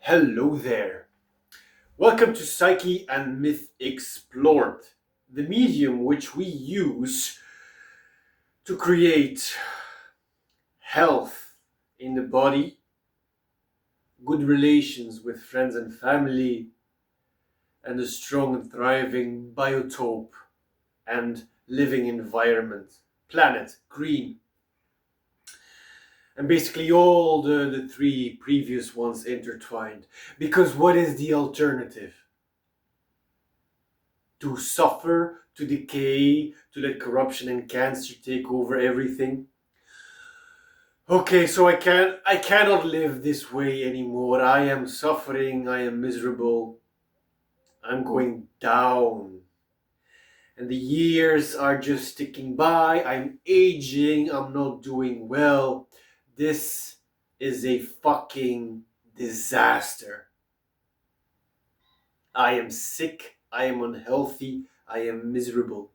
Hello there. Welcome to Psyche and Myth Explored, the medium which we use to create health in the body, good relations with friends and family, and a strong and thriving biotope and living environment, planet, green. And basically all the three previous ones intertwined. Because what is the alternative? To suffer, to decay, to let corruption and cancer take over everything. Okay, so I cannot live this way anymore. I am suffering, I am miserable. I'm going down. And the years are just ticking by. I'm aging, I'm not doing well. This is a fucking disaster. I am sick, I am unhealthy, I am miserable.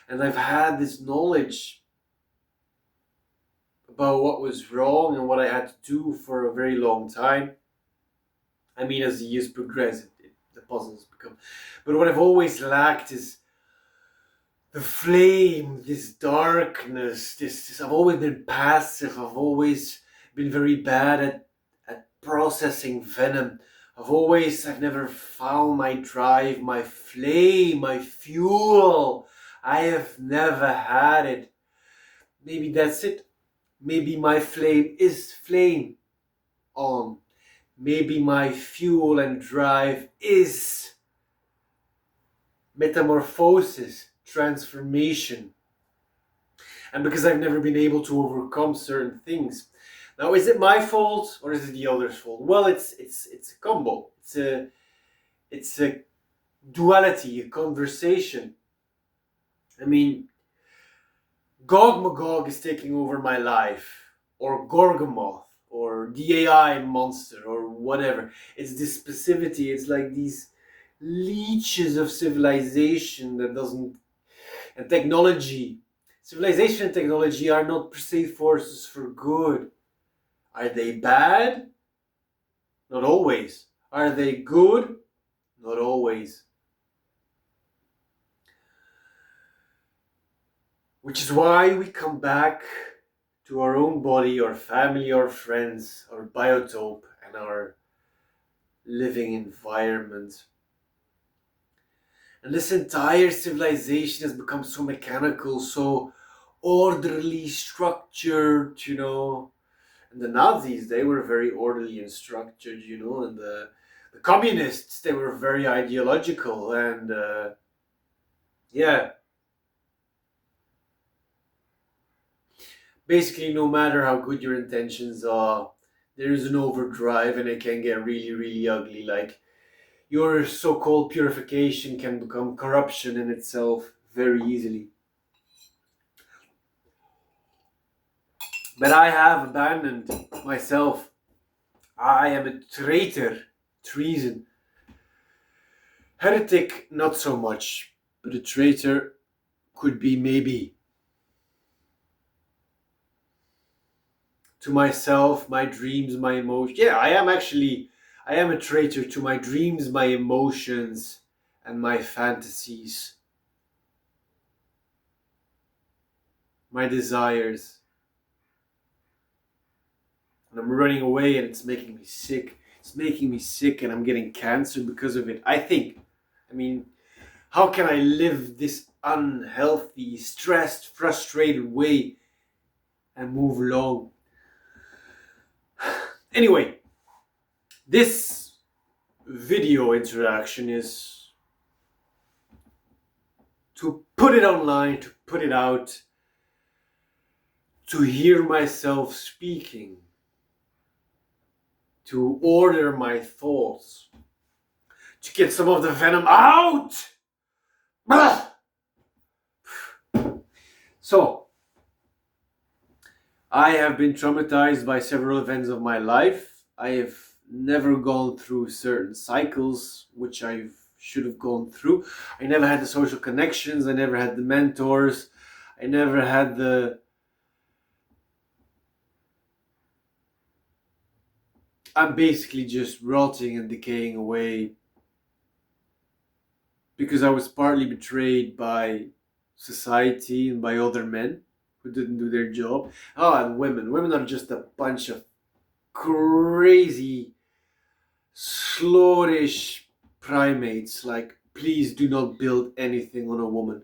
And I've had this knowledge about what was wrong and what I had to do for a very long time. I mean, as the years progress, the puzzles become. But what I've always lacked is the flame, this darkness. This I've always been passive. I've always been very bad at processing venom. I've never found my drive, my flame, my fuel. I have never had it. Maybe that's it. Maybe my flame is flame on. Maybe my fuel and drive is metamorphosis, transformation. And because I've never been able to overcome certain things. Now, is it my fault or is it the other's fault? Well, it's a combo. It's a duality, a conversation. I mean, Gog Magog is taking over my life, or Gorgamoth, or the AI monster, or whatever. It's this specificity. It's like these leeches of civilization that doesn't, and technology. Civilization and technology are not per se forces for good. Are they bad? Not always. Are they good? Not always. Which is why we come back to our own body, our family, our friends, our biotope, and our living environment. And this entire civilization has become so mechanical, so orderly, structured, And the Nazis, they were very orderly and structured, And the communists, they were very ideological. And yeah. Basically, no matter how good your intentions are, there is an overdrive and it can get really, really ugly. Like, your so-called purification can become corruption in itself very easily. But I have abandoned myself. I am a traitor. Treason. Heretic, not so much. But a traitor could be maybe. To myself, my dreams, my emotions. Yeah, I am a traitor to my dreams, my emotions, and my fantasies. My desires. And I'm running away and it's making me sick. It's making me sick and I'm getting cancer because of it. I think. I mean, how can I live this unhealthy, stressed, frustrated way and move along? Anyway, this video interaction is to put it online, to put it out, to hear myself speaking, to order my thoughts, to get some of the venom out. So, I have been traumatized by several events of my life. I have never gone through certain cycles which I should have gone through. I never had the social connections. I never had the mentors. I never had the I'm basically just rotting and decaying away because I was partly betrayed by society and by other men who didn't do their job. Oh, and women. Women are just a bunch of crazy, slorish primates. Like, please do not build anything on a woman.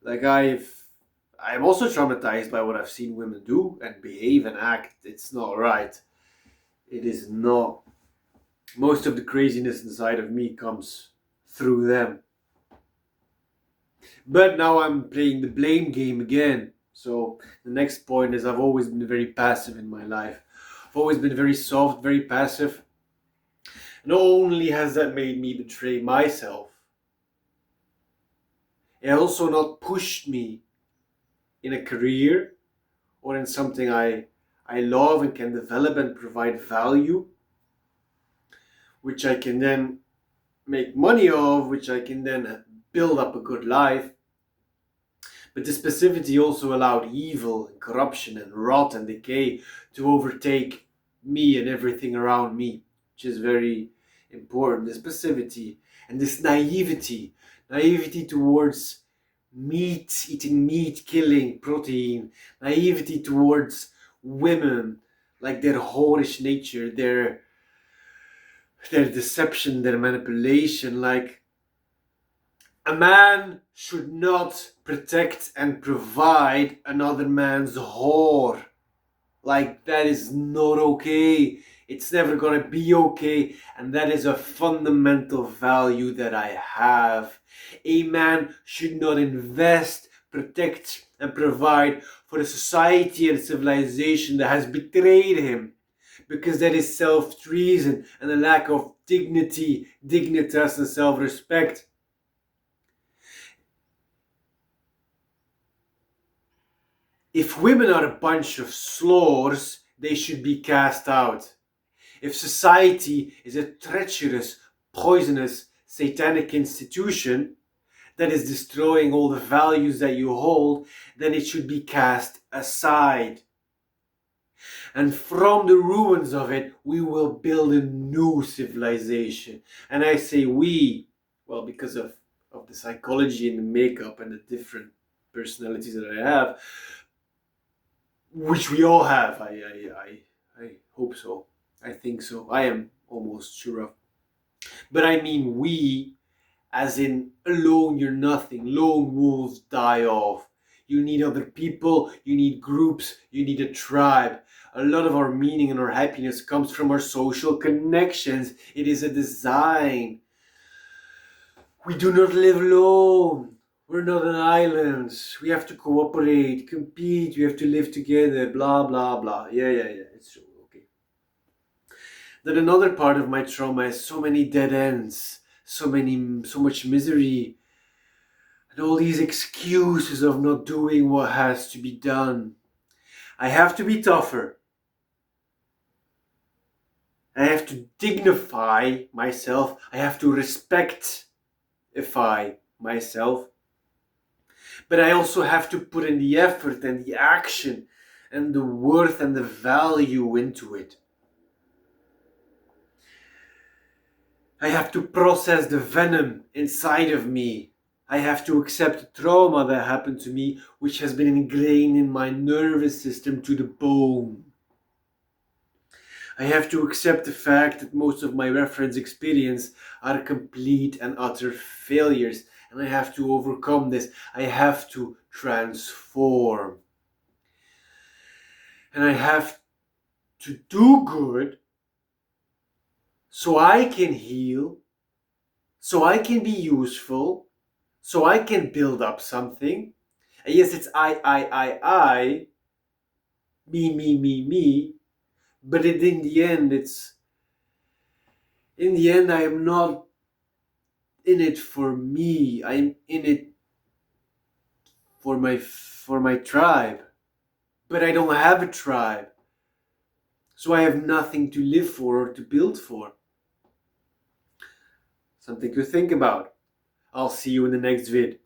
Like, I'm also traumatized by what I've seen women do and behave and act. It's not right. It is not. Most of the craziness inside of me comes through them. But now I'm playing the blame game again. So the next point is I've always been very passive in my life. I've always been very soft, very passive. Not only has that made me betray myself, it also not pushed me in a career or in something I love and can develop and provide value, which I can then make money of, which I can then build up a good life. But this passivity also allowed evil and corruption and rot and decay to overtake me and everything around me, which is very important. This passivity and this naivety towards meat, eating meat, killing protein, naivety towards women, like their whorish nature, their deception, their manipulation. Like, a man should not protect and provide another man's whore. Like, that is not okay. It's never gonna be okay, and that is a fundamental value that I have. A man should not invest, protect, and provide for a society and civilization that has betrayed him, because that is self-treason and a lack of dignity, dignitas, and self-respect. If women are a bunch of slores, they should be cast out. If society is a treacherous, poisonous, satanic institution that is destroying all the values that you hold, then it should be cast aside. And from the ruins of it, we will build a new civilization. And I say we, well, because of the psychology and the makeup and the different personalities that I have, which we all have. I hope so. I think so. I am almost sure of. But I mean we, as in alone you're nothing. Lone wolves die off. You need other people, you need groups, you need a tribe. A lot of our meaning and our happiness comes from our social connections. It is a design. We do not live alone. We're not an island. We have to cooperate, compete, we have to live together, blah, blah, blah. Yeah, it's true, okay. Then another part of my trauma is so many dead ends, so much misery, and all these excuses of not doing what has to be done. I have to be tougher. I have to dignify myself. I have to respectify myself. But I also have to put in the effort and the action and the worth and the value into it. I have to process the venom inside of me. I have to accept the trauma that happened to me, which has been ingrained in my nervous system to the bone. I have to accept the fact that most of my reference experience are complete and utter failures. And I have to overcome this. I have to transform. And I have to do good so I can heal, so I can be useful, so I can build up something. And yes, it's I, me. But in the end, I am not in it for me. I'm in it for my tribe. But I don't have a tribe. So I have nothing to live for or to build for. Something to think about. I'll see you in the next vid.